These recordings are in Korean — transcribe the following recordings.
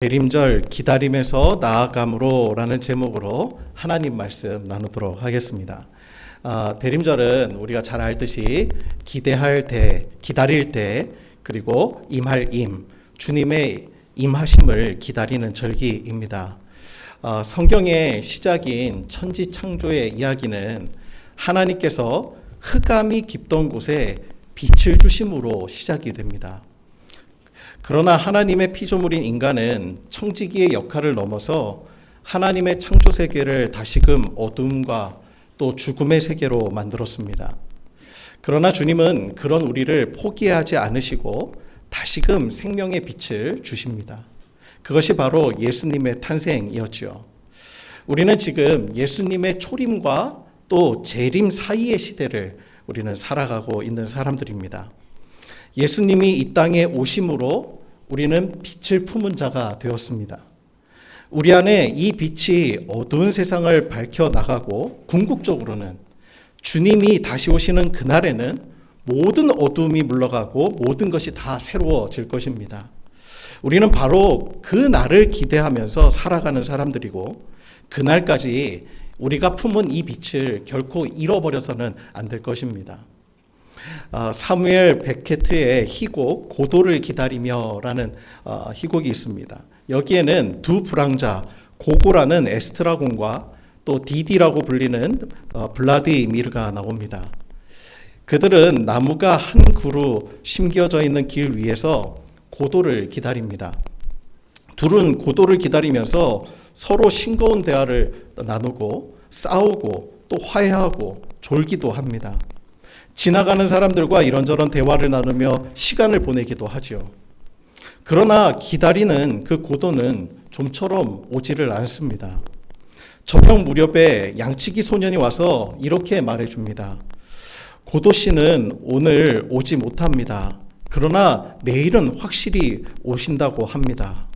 대림절 기다림에서 나아감으로 라는 제목으로 하나님 말씀 나누도록 하겠습니다. 대림절은 우리가 잘 알듯이 기대할 때, 기다릴 때, 그리고 임할 주님의 임하심을 기다리는 절기입니다. 성경의 시작인 천지 창조의 이야기는 하나님께서 흑암이 깊던 곳에 빛을 주심으로 시작이 됩니다. 그러나 하나님의 피조물인 인간은 청지기의 역할을 넘어서 하나님의 창조 세계를 다시금 어둠과 또 죽음의 세계로 만들었습니다. 그러나 주님은 그런 우리를 포기하지 않으시고 다시금 생명의 빛을 주십니다. 그것이 바로 예수님의 탄생이었죠. 우리는 지금 예수님의 초림과 또 재림 사이의 시대를 우리는 살아가고 있는 사람들입니다. 예수님이 이 땅에 오심으로 우리는 빛을 품은 자가 되었습니다. 우리 안에 이 빛이 어두운 세상을 밝혀나가고 궁극적으로는 주님이 다시 오시는 그날에는 모든 어두움이 물러가고 모든 것이 다 새로워질 것입니다. 우리는 바로 그 날을 기대하면서 살아가는 사람들이고 그날까지 우리가 품은 이 빛을 결코 잃어버려서는 안 될 것입니다. 사무엘 베케트의 희곡 고도를 기다리며라는 희곡이 있습니다. 여기에는 두 불황자 고고라는 에스트라곤과 또 디디라고 불리는 블라디미르가 나옵니다. 그들은 나무가 한 그루 심겨져 있는 길 위에서 고도를 기다립니다. 둘은 고도를 기다리면서 서로 싱거운 대화를 나누고 싸우고 또 화해하고 졸기도 합니다. 지나가는 사람들과 이런저런 대화를 나누며 시간을 보내기도 하죠. 그러나 기다리는 그 고도는 좀처럼 오지를 않습니다. 저녁 무렵에 양치기 소년이 와서 이렇게 말해줍니다. 고도 씨는 오늘 오지 못합니다. 그러나 내일은 확실히 오신다고 합니다.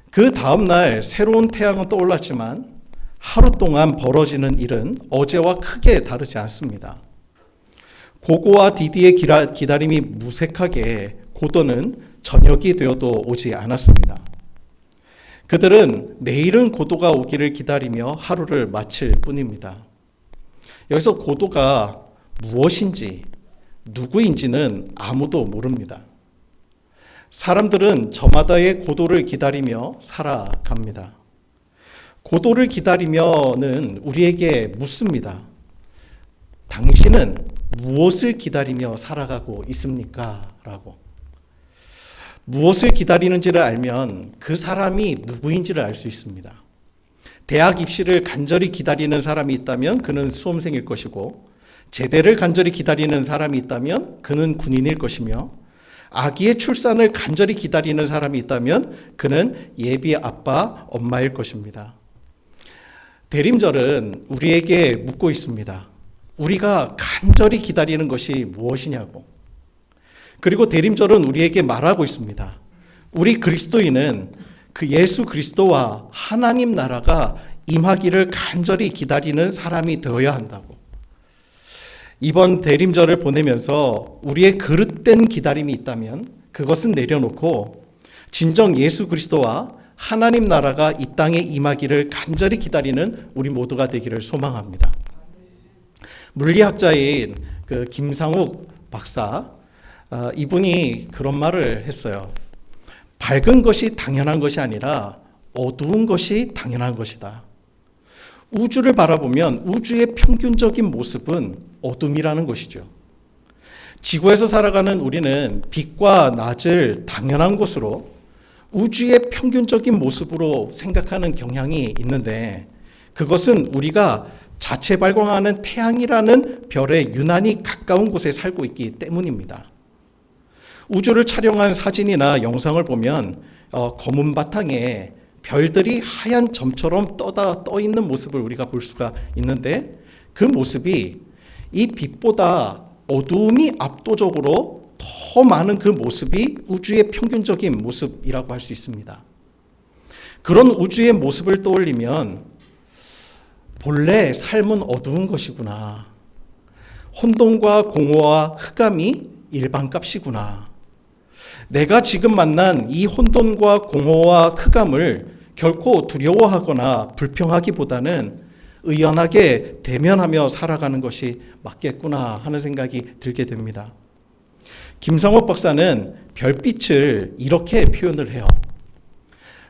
그 다음날 새로운 태양은 떠올랐지만 하루 동안 벌어지는 일은 어제와 크게 다르지 않습니다. 고고와 디디의 기다림이 무색하게 고도는 저녁이 되어도 오지 않았습니다. 그들은 내일은 고도가 오기를 기다리며 하루를 마칠 뿐입니다. 여기서 고도가 무엇인지 누구인지는 아무도 모릅니다. 사람들은 저마다의 고도를 기다리며 살아갑니다. 고도를 기다리며는 우리에게 묻습니다. 당신은 무엇을 기다리며 살아가고 있습니까? 라고. 무엇을 기다리는지를 알면 그 사람이 누구인지를 알 수 있습니다. 대학 입시를 간절히 기다리는 사람이 있다면 그는 수험생일 것이고, 제대를 간절히 기다리는 사람이 있다면 그는 군인일 것이며, 아기의 출산을 간절히 기다리는 사람이 있다면 그는 예비 아빠, 엄마일 것입니다. 대림절은 우리에게 묻고 있습니다. 우리가 간절히 기다리는 것이 무엇이냐고. 그리고 대림절은 우리에게 말하고 있습니다. 우리 그리스도인은 그 예수 그리스도와 하나님 나라가 임하기를 간절히 기다리는 사람이 되어야 한다고. 이번 대림절을 보내면서 우리의 그릇된 기다림이 있다면 그것은 내려놓고 진정 예수 그리스도와 하나님 나라가 이 땅에 임하기를 간절히 기다리는 우리 모두가 되기를 소망합니다. 물리학자인 그 김상욱 박사, 이분이 그런 말을 했어요. 밝은 것이 당연한 것이 아니라 어두운 것이 당연한 것이다. 우주를 바라보면 우주의 평균적인 모습은 어둠이라는 것이죠. 지구에서 살아가는 우리는 빛과 낮을 당연한 것으로 우주의 평균적인 모습으로 생각하는 경향이 있는데 그것은 우리가 자체 발광하는 태양이라는 별에 유난히 가까운 곳에 살고 있기 때문입니다. 우주를 촬영한 사진이나 영상을 보면 검은 바탕에 별들이 하얀 점처럼 떠 있는 모습을 우리가 볼 수가 있는데 그 모습이 이 빛보다 어두움이 압도적으로 더 많은 그 모습이 우주의 평균적인 모습이라고 할 수 있습니다. 그런 우주의 모습을 떠올리면 본래 삶은 어두운 것이구나. 혼돈과 공허와 흑암이 일반값이구나. 내가 지금 만난 이 혼돈과 공허와 흑암을 결코 두려워하거나 불평하기보다는 의연하게 대면하며 살아가는 것이 맞겠구나 하는 생각이 들게 됩니다. 김상욱 박사는 별빛을 이렇게 표현을 해요.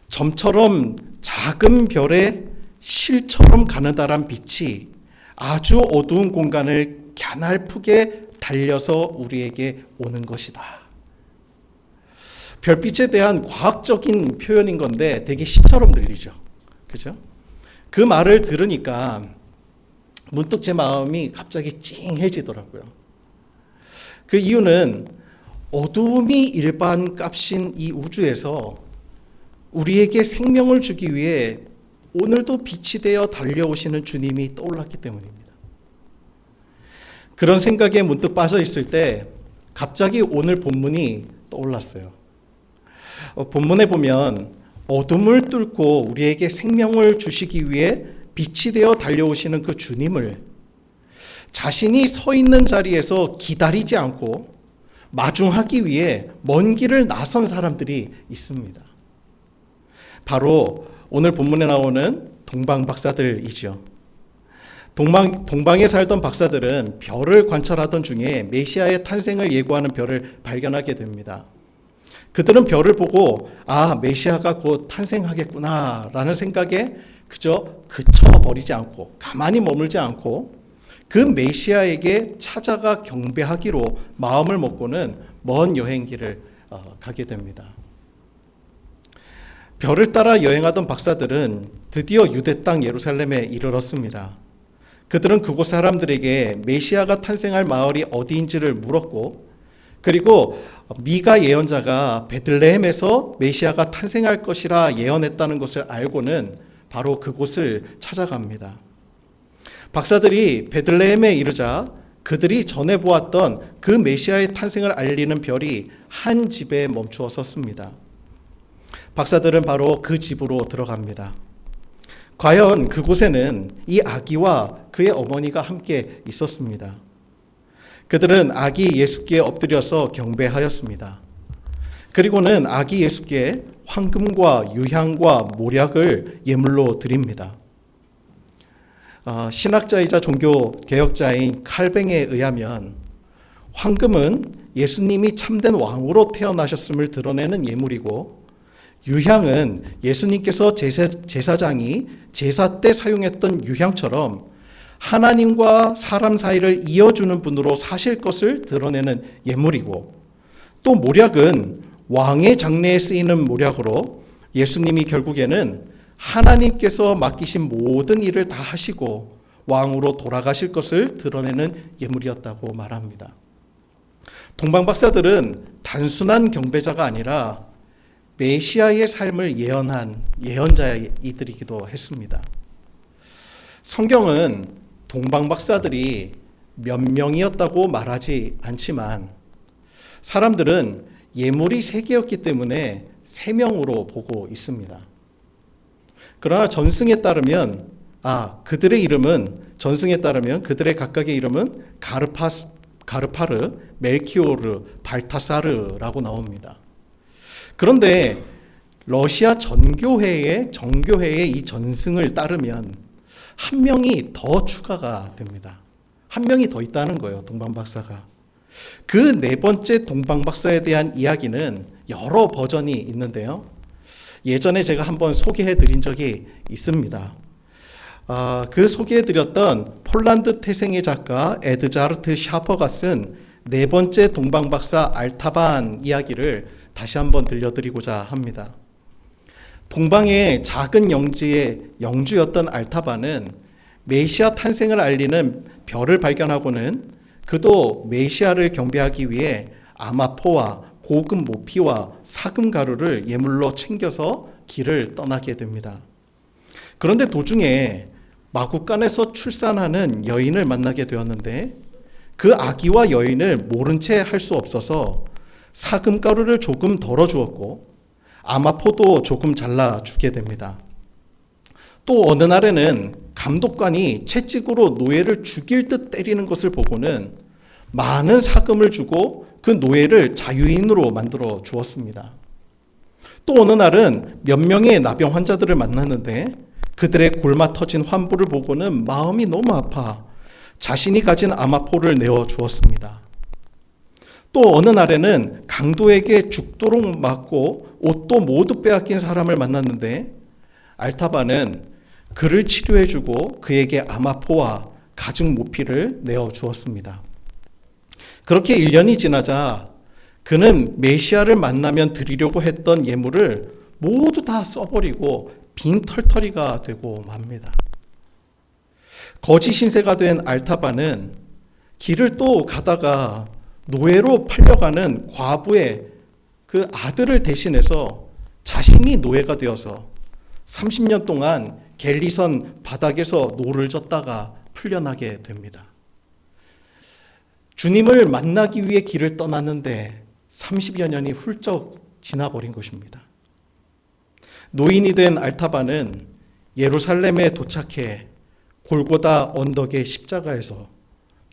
점처럼 작은 별의 실처럼 가느다란 빛이 아주 어두운 공간을 갸날프게 달려서 우리에게 오는 것이다. 별빛에 대한 과학적인 표현인 건데 되게 시처럼 들리죠. 그죠? 그 말을 들으니까 문득 제 마음이 갑자기 찡해지더라고요. 그 이유는 어두움이 일반값인 이 우주에서 우리에게 생명을 주기 위해 오늘도 빛이 되어 달려오시는 주님이 떠올랐기 때문입니다. 그런 생각에 문득 빠져 있을 때 갑자기 오늘 본문이 떠올랐어요. 본문에 보면 어둠을 뚫고 우리에게 생명을 주시기 위해 빛이 되어 달려오시는 그 주님을 자신이 서 있는 자리에서 기다리지 않고 마중하기 위해 먼 길을 나선 사람들이 있습니다. 바로 오늘 본문에 나오는 동방 박사들이죠. 동방에 살던 박사들은 별을 관찰하던 중에 메시아의 탄생을 예고하는 별을 발견하게 됩니다. 그들은 별을 보고 메시아가 곧 탄생하겠구나 라는 생각에 그저 그쳐버리지 않고 가만히 머물지 않고 그 메시아에게 찾아가 경배하기로 마음을 먹고는 먼 여행길을 가게 됩니다. 별을 따라 여행하던 박사들은 드디어 유대 땅 예루살렘에 이르렀습니다. 그들은 그곳 사람들에게 메시아가 탄생할 마을이 어디인지를 물었고, 그리고 미가 예언자가 베들레헴에서 메시아가 탄생할 것이라 예언했다는 것을 알고는 바로 그곳을 찾아갑니다. 박사들이 베들레헴에 이르자 그들이 전에 보았던 그 메시아의 탄생을 알리는 별이 한 집에 멈추어 섰습니다. 박사들은 바로 그 집으로 들어갑니다. 과연 그곳에는 이 아기와 그의 어머니가 함께 있었습니다. 그들은 아기 예수께 엎드려서 경배하였습니다. 그리고는 아기 예수께 황금과 유향과 모략을 예물로 드립니다. 신학자이자 종교개혁자인 칼뱅에 의하면 황금은 예수님이 참된 왕으로 태어나셨음을 드러내는 예물이고, 유향은 예수님께서 제사장이 제사 때 사용했던 유향처럼 하나님과 사람 사이를 이어주는 분으로 사실 것을 드러내는 예물이고, 또 모략은 왕의 장례에 쓰이는 모략으로 예수님이 결국에는 하나님께서 맡기신 모든 일을 다 하시고 왕으로 돌아가실 것을 드러내는 예물이었다고 말합니다. 동방박사들은 단순한 경배자가 아니라 메시아의 삶을 예언한 예언자이들이기도 했습니다. 성경은 동방박사들이 몇 명이었다고 말하지 않지만 사람들은 예물이 3개였기 때문에 3명으로 보고 있습니다. 그러나 전승에 따르면 그들의 각각의 이름은 가르파르, 멜키오르, 발타사르라고 나옵니다. 그런데 러시아 정교회의 이 전승을 따르면 한 명이 더 추가가 됩니다. 한 명이 더 있다는 거예요, 동방박사가. 그 4번째 동방박사에 대한 이야기는 여러 버전이 있는데요. 예전에 제가 한번 소개해드린 적이 있습니다. 그 소개해드렸던 폴란드 태생의 작가 에드자르트 샤퍼가 쓴 4번째 동방박사 알타반 이야기를 다시 한번 들려드리고자 합니다. 동방의 작은 영지의 영주였던 알타반은 메시아 탄생을 알리는 별을 발견하고는 그도 메시아를 경배하기 위해 아마포와 고급 모피와 사금 가루를 예물로 챙겨서 길을 떠나게 됩니다. 그런데 도중에 마국간에서 출산하는 여인을 만나게 되었는데 그 아기와 여인을 모른 채 할 수 없어서 사금 가루를 조금 덜어 주었고 아마포도 조금 잘라 주게 됩니다. 또 어느 날에는 감독관이 채찍으로 노예를 죽일 듯 때리는 것을 보고는 많은 사금을 주고 그 노예를 자유인으로 만들어 주었습니다. 또 어느 날은 몇 명의 나병 환자들을 만났는데 그들의 골마 터진 환부를 보고는 마음이 너무 아파 자신이 가진 아마포를 내어 주었습니다. 또 어느 날에는 강도에게 죽도록 맞고 옷도 모두 빼앗긴 사람을 만났는데 알타바는 그를 치료해주고 그에게 아마포와 가죽 모피를 내어 주었습니다. 그렇게 1년이 지나자 그는 메시아를 만나면 드리려고 했던 예물을 모두 다 써버리고 빈털터리가 되고 맙니다. 거짓 신세가 된 알타바는 길을 또 가다가 노예로 팔려가는 과부의 그 아들을 대신해서 자신이 노예가 되어서 30년 동안 갤리선 바닥에서 노를 젓다가 풀려나게 됩니다. 주님을 만나기 위해 길을 떠났는데 30여 년이 훌쩍 지나버린 것입니다. 노인이 된 알타바는 예루살렘에 도착해 골고다 언덕의 십자가에서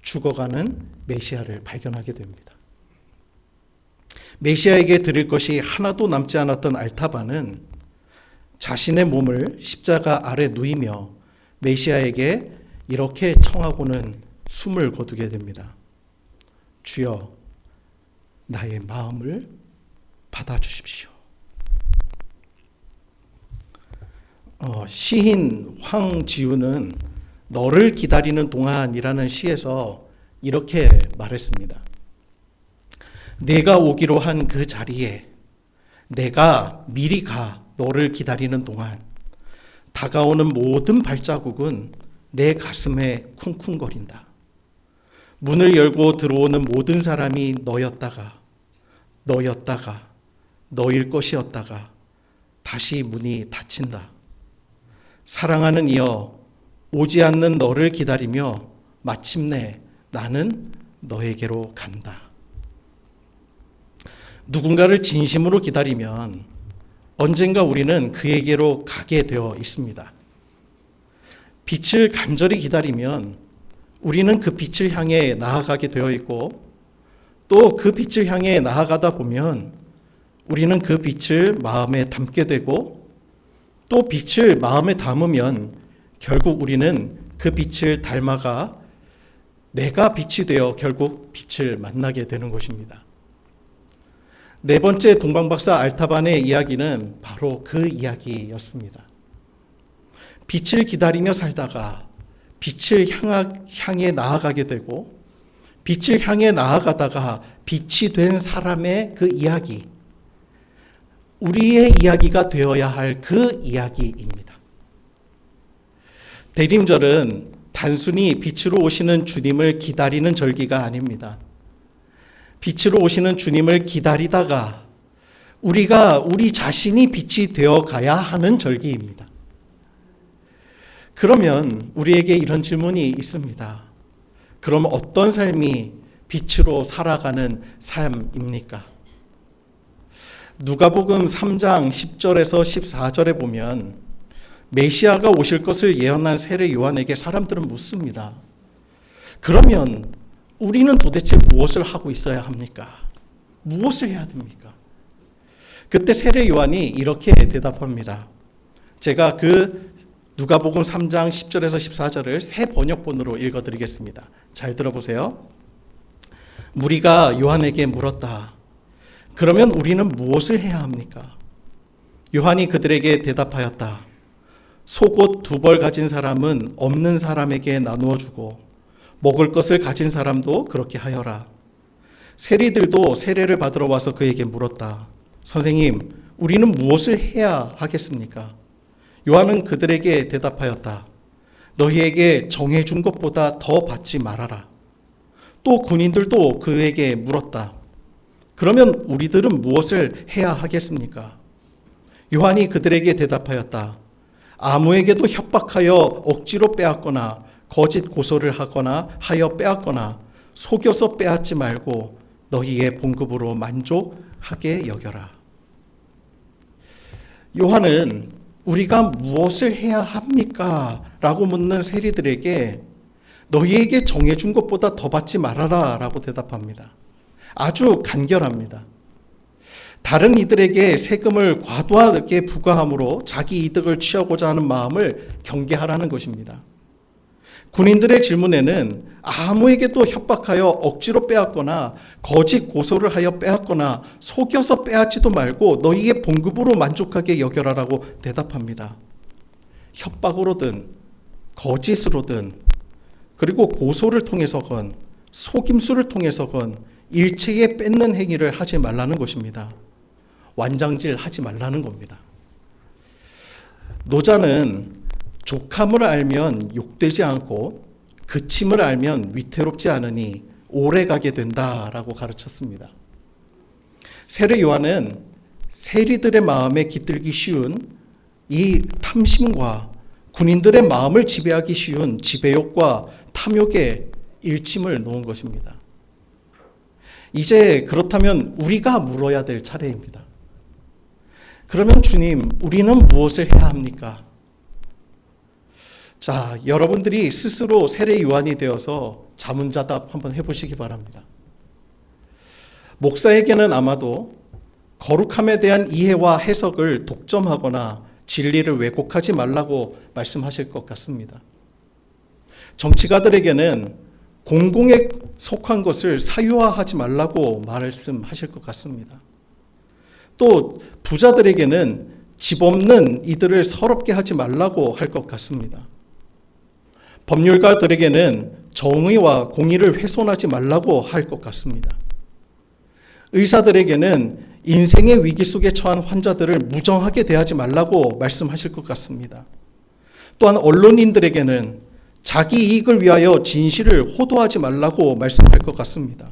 죽어가는 메시아를 발견하게 됩니다. 메시아에게 드릴 것이 하나도 남지 않았던 알타바는 자신의 몸을 십자가 아래 누이며 메시아에게 이렇게 청하고는 숨을 거두게 됩니다. 주여, 나의 마음을 받아주십시오. 시인 황지우는 너를 기다리는 동안이라는 시에서 이렇게 말했습니다. 내가 오기로 한 그 자리에 내가 미리 가 너를 기다리는 동안 다가오는 모든 발자국은 내 가슴에 쿵쿵거린다. 문을 열고 들어오는 모든 사람이 너였다가 너일 것이었다가 다시 문이 닫힌다. 사랑하는 이여, 오지 않는 너를 기다리며 마침내 나는 너에게로 간다. 누군가를 진심으로 기다리면 언젠가 우리는 그에게로 가게 되어 있습니다. 빛을 간절히 기다리면 우리는 그 빛을 향해 나아가게 되어 있고 또 그 빛을 향해 나아가다 보면 우리는 그 빛을 마음에 담게 되고 또 빛을 마음에 담으면 결국 우리는 그 빛을 닮아가 내가 빛이 되어 결국 빛을 만나게 되는 것입니다. 네 번째 동방박사 알타반의 이야기는 바로 그 이야기였습니다. 빛을 기다리며 살다가 빛을 향해 나아가게 되고 빛을 향해 나아가다가 빛이 된 사람의 그 이야기, 우리의 이야기가 되어야 할 그 이야기입니다. 대림절은 단순히 빛으로 오시는 주님을 기다리는 절기가 아닙니다. 빛으로 오시는 주님을 기다리다가 우리가 우리 자신이 빛이 되어 가야 하는 절기입니다. 그러면 우리에게 이런 질문이 있습니다. 그럼 어떤 삶이 빛으로 살아가는 삶입니까? 누가복음 3장 10절에서 14절에 보면 메시아가 오실 것을 예언한 세례 요한에게 사람들은 묻습니다. 그러면 우리는 도대체 무엇을 하고 있어야 합니까? 무엇을 해야 됩니까? 그때 세례 요한이 이렇게 대답합니다. 제가 그 누가복음 3장 10절에서 14절을 새 번역본으로 읽어드리겠습니다. 잘 들어보세요. 무리가 요한에게 물었다. 그러면 우리는 무엇을 해야 합니까? 요한이 그들에게 대답하였다. 속옷 2벌 가진 사람은 없는 사람에게 나누어 주고 먹을 것을 가진 사람도 그렇게 하여라. 세리들도 세례를 받으러 와서 그에게 물었다. 선생님, 우리는 무엇을 해야 하겠습니까? 요한은 그들에게 대답하였다. 너희에게 정해준 것보다 더 받지 말아라. 또 군인들도 그에게 물었다. 그러면 우리들은 무엇을 해야 하겠습니까? 요한이 그들에게 대답하였다. 아무에게도 협박하여 억지로 빼앗거나 거짓 고소를 하거나 하여 빼앗거나 속여서 빼앗지 말고 너희의 봉급으로 만족하게 여겨라. 요한은 우리가 무엇을 해야 합니까? 라고 묻는 세리들에게 너희에게 정해준 것보다 더 받지 말아라 라고 대답합니다. 아주 간결합니다. 다른 이들에게 세금을 과도하게 부과함으로 자기 이득을 취하고자 하는 마음을 경계하라는 것입니다. 군인들의 질문에는 아무에게도 협박하여 억지로 빼앗거나 거짓 고소를 하여 빼앗거나 속여서 빼앗지도 말고 너희의 봉급으로 만족하게 여겨라라고 대답합니다. 협박으로든 거짓으로든 그리고 고소를 통해서건 속임수를 통해서건 일체의 뺏는 행위를 하지 말라는 것입니다. 완장질 하지 말라는 겁니다. 노자는 족함을 알면 욕되지 않고 그침을 알면 위태롭지 않으니 오래가게 된다라고 가르쳤습니다. 세례 요한은 세리들의 마음에 깃들기 쉬운 이 탐심과 군인들의 마음을 지배하기 쉬운 지배욕과 탐욕의 일침을 놓은 것입니다. 이제 그렇다면 우리가 물어야 될 차례입니다. 그러면 주님, 우리는 무엇을 해야 합니까? 자, 여러분들이 스스로 세례 요한이 되어서 자문자답 한번 해보시기 바랍니다. 목사에게는 아마도 거룩함에 대한 이해와 해석을 독점하거나 진리를 왜곡하지 말라고 말씀하실 것 같습니다. 정치가들에게는 공공에 속한 것을 사유화하지 말라고 말씀하실 것 같습니다. 또 부자들에게는 집 없는 이들을 서럽게 하지 말라고 할 것 같습니다. 법률가들에게는 정의와 공의를 훼손하지 말라고 할 것 같습니다. 의사들에게는 인생의 위기 속에 처한 환자들을 무정하게 대하지 말라고 말씀하실 것 같습니다. 또한 언론인들에게는 자기 이익을 위하여 진실을 호도하지 말라고 말씀할 것 같습니다.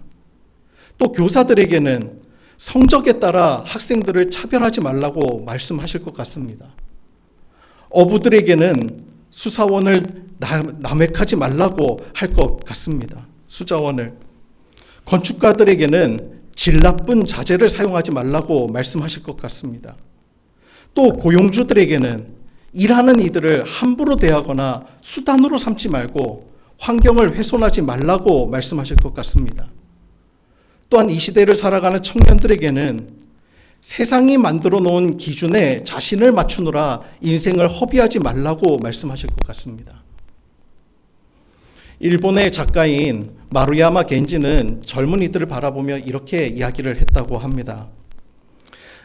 또 교사들에게는 성적에 따라 학생들을 차별하지 말라고 말씀하실 것 같습니다. 어부들에게는 수사원을 남획하지 말라고 할 것 같습니다. 수자원을. 건축가들에게는 질 나쁜 자재를 사용하지 말라고 말씀하실 것 같습니다. 또 고용주들에게는 일하는 이들을 함부로 대하거나 수단으로 삼지 말고 환경을 훼손하지 말라고 말씀하실 것 같습니다. 또한 이 시대를 살아가는 청년들에게는 세상이 만들어 놓은 기준에 자신을 맞추느라 인생을 허비하지 말라고 말씀하실 것 같습니다. 일본의 작가인 마루야마 겐지는 젊은이들을 바라보며 이렇게 이야기를 했다고 합니다.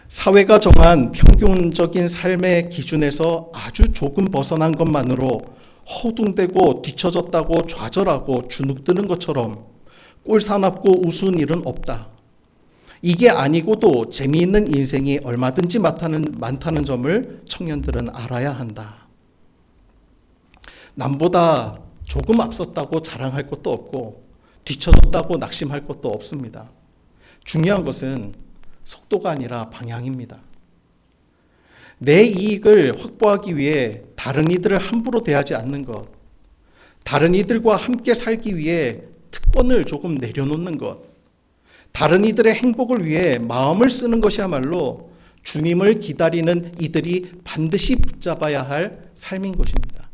사회가 정한 평균적인 삶의 기준에서 아주 조금 벗어난 것만으로 허둥대고 뒤처졌다고 좌절하고 주눅드는 것처럼 꼴사납고 우스운 일은 없다. 이게 아니고도 재미있는 인생이 얼마든지 많다는 점을 청년들은 알아야 한다. 남보다 조금 앞섰다고 자랑할 것도 없고 뒤처졌다고 낙심할 것도 없습니다. 중요한 것은 속도가 아니라 방향입니다. 내 이익을 확보하기 위해 다른 이들을 함부로 대하지 않는 것, 다른 이들과 함께 살기 위해 특권을 조금 내려놓는 것, 다른 이들의 행복을 위해 마음을 쓰는 것이야말로 주님을 기다리는 이들이 반드시 붙잡아야 할 삶인 것입니다.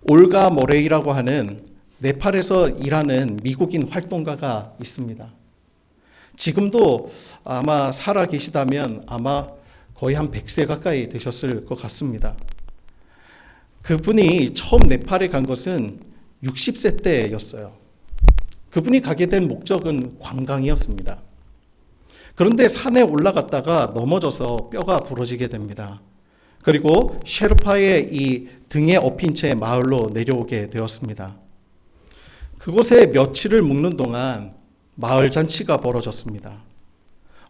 올가 머레이라고 하는 네팔에서 일하는 미국인 활동가가 있습니다. 지금도 아마 살아 계시다면 아마 거의 한 100세 가까이 되셨을 것 같습니다. 그분이 처음 네팔에 간 것은 60세 때였어요. 그분이 가게 된 목적은 관광이었습니다. 그런데 산에 올라갔다가 넘어져서 뼈가 부러지게 됩니다. 그리고 셰르파의 이 등에 업힌 채 마을로 내려오게 되었습니다. 그곳에 며칠을 묵는 동안 마을 잔치가 벌어졌습니다.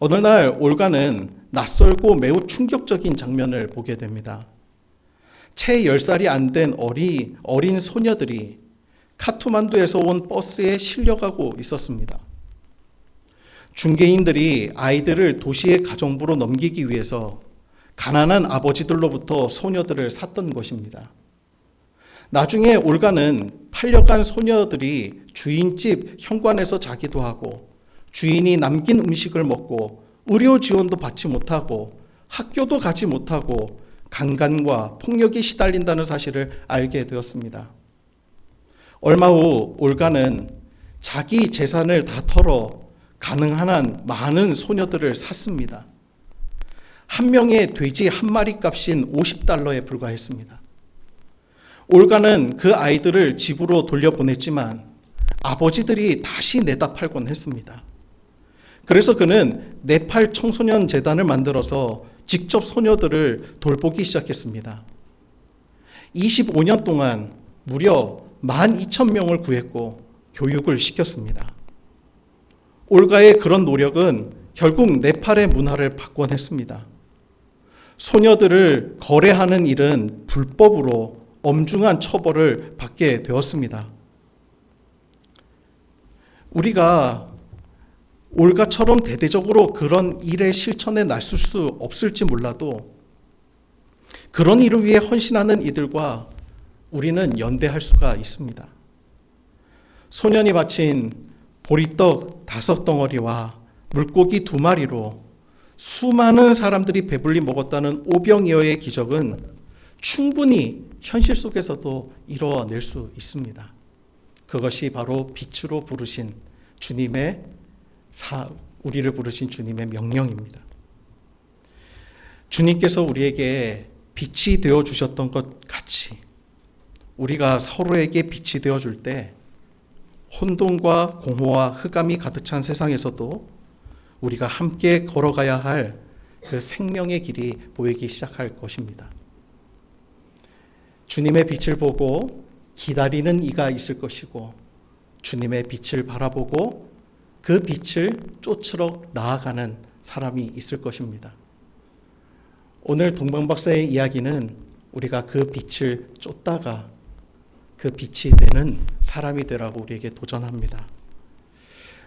어느 날 올가는 낯설고 매우 충격적인 장면을 보게 됩니다. 채 10살이 안 된 어린 소녀들이 카투만두에서 온 버스에 실려가고 있었습니다. 중개인들이 아이들을 도시의 가정부로 넘기기 위해서 가난한 아버지들로부터 소녀들을 샀던 것입니다. 나중에 올가는 팔려간 소녀들이 주인집 현관에서 자기도 하고 주인이 남긴 음식을 먹고 의료 지원도 받지 못하고 학교도 가지 못하고 강간과 폭력에 시달린다는 사실을 알게 되었습니다. 얼마 후 올가는 자기 재산을 다 털어 가능한 한 많은 소녀들을 샀습니다. 한 명의 돼지 한 마리 값인 $50에 불과했습니다. 올가는 그 아이들을 집으로 돌려보냈지만 아버지들이 다시 내다 팔곤 했습니다. 그래서 그는 네팔 청소년 재단을 만들어서 직접 소녀들을 돌보기 시작했습니다. 25년 동안 무려 12,000명을 구했고 교육을 시켰습니다. 올가의 그런 노력은 결국 네팔의 문화를 바꿔냈습니다. 소녀들을 거래하는 일은 불법으로 엄중한 처벌을 받게 되었습니다. 우리가 올가처럼 대대적으로 그런 일의 실천에 나설 수 없을지 몰라도 그런 일을 위해 헌신하는 이들과 우리는 연대할 수가 있습니다. 소년이 바친 보리떡 5덩어리와 물고기 2마리로 수많은 사람들이 배불리 먹었다는 오병이어의 기적은 충분히 현실 속에서도 이뤄낼 수 있습니다. 그것이 바로 빛으로 부르신 우리를 부르신 주님의 명령입니다. 주님께서 우리에게 빛이 되어 주셨던 것 같이 우리가 서로에게 빛이 되어 줄 때 혼돈과 공허와 흑암이 가득 찬 세상에서도 우리가 함께 걸어가야 할 그 생명의 길이 보이기 시작할 것입니다. 주님의 빛을 보고 기다리는 이가 있을 것이고 주님의 빛을 바라보고 그 빛을 쫓으러 나아가는 사람이 있을 것입니다. 오늘 동방박사의 이야기는 우리가 그 빛을 쫓다가 그 빛이 되는 사람이 되라고 우리에게 도전합니다.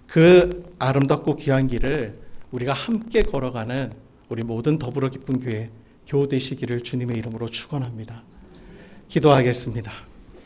그 아름답고 귀한 길을 우리가 함께 걸어가는 우리 모든 더불어 기쁜 교회 교우 되시기를 주님의 이름으로 축원합니다. 기도하겠습니다.